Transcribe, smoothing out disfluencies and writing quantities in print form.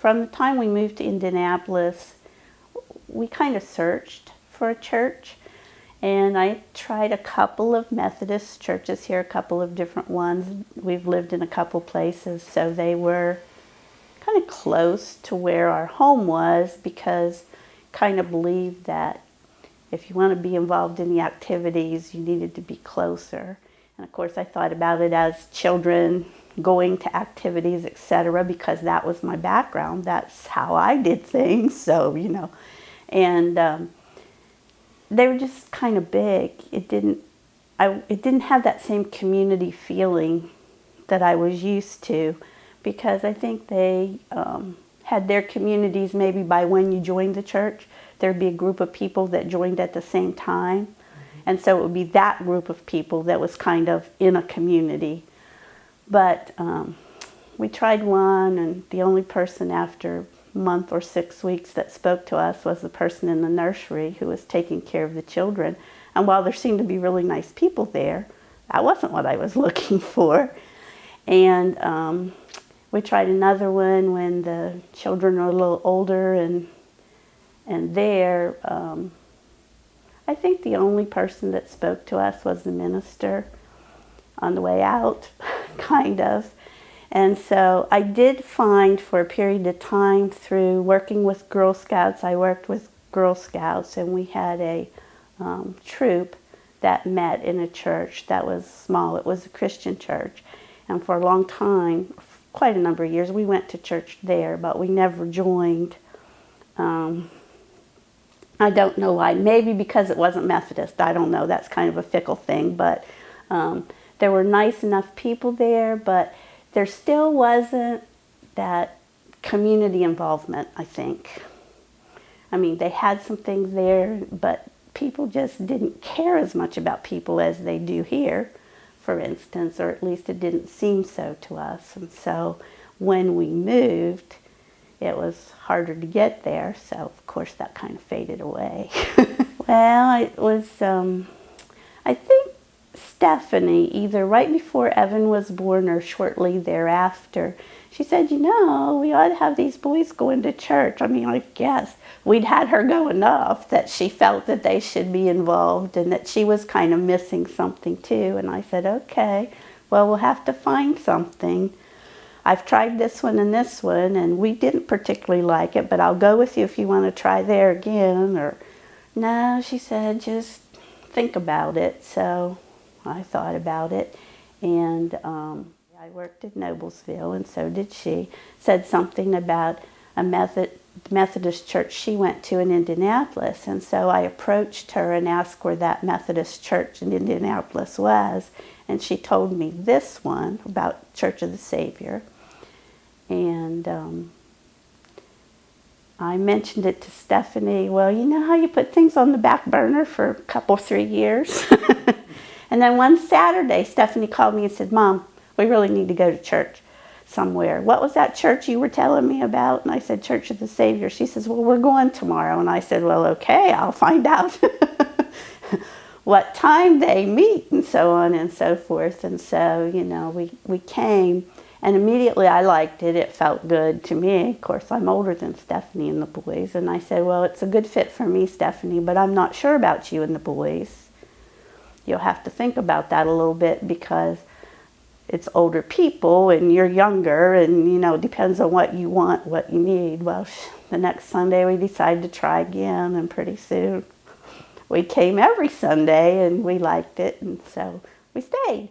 from the time we moved to Indianapolis, we kind of searched for a church. And I tried a couple of Methodist churches here, a couple of different ones. We've lived in a couple places, so they were kind of close to where our home was, because kind of believed that if you want to be involved in the activities, you needed to be closer. And of course, I thought about it as children going to activities, etc., because that was my background. That's how I did things. So, and they were just kind of big. It didn't have that same community feeling that I was used to, because I think they had their communities maybe by when you joined the church. There'd be a group of people that joined at the same time. And so it would be that group of people that was kind of in a community. But we tried one, and the only person after a month or 6 weeks that spoke to us was the person in the nursery who was taking care of the children. And while there seemed to be really nice people there, that wasn't what I was looking for. And we tried another one when the children were a little older, and there, I think the only person that spoke to us was the minister on the way out, kind of. And so I did find for a period of time through working with Girl Scouts, I worked with Girl Scouts, and we had a troop that met in a church that was small. It was a Christian church. And for a long time, quite a number of years, we went to church there, but we never joined. I don't know why. Maybe because it wasn't Methodist. I don't know. That's kind of a fickle thing. But there were nice enough people there, but there still wasn't that community involvement, I think. I mean, they had some things there, but people just didn't care as much about people as they do here, for instance, or at least it didn't seem so to us. And so when we moved, it was harder to get there, so of course that kind of faded away. Well, it was, I think Stephanie, either right before Evan was born or shortly thereafter, she said, we ought to have these boys going to church. I mean, I guess we'd had her go enough that she felt that they should be involved and that she was kind of missing something too. And I said, okay, well, we'll have to find something. I've tried this one, and we didn't particularly like it, but I'll go with you if you want to try there again. Or, no, she said, just think about it. So I thought about it, and I worked at Noblesville, and so did she. Said something about a Methodist church she went to in Indianapolis, and so I approached her and asked where that Methodist church in Indianapolis was, and she told me this one about Church of the Savior. And I mentioned it to Stephanie. Well, you know how you put things on the back burner for a couple, 3 years? And then one Saturday, Stephanie called me and said, Mom, we really need to go to church somewhere. What was that church you were telling me about? And I said, Church of the Savior. She says, well, we're going tomorrow. And I said, well, okay, I'll find out what time they meet and so on and so forth. And so, we came. And immediately I liked it. It felt good to me. Of course, I'm older than Stephanie and the boys. And I said, well, it's a good fit for me, Stephanie, but I'm not sure about you and the boys. You'll have to think about that a little bit, because it's older people and you're younger, and, it depends on what you want, what you need. Well, the next Sunday we decided to try again, and pretty soon we came every Sunday, and we liked it, and so we stayed.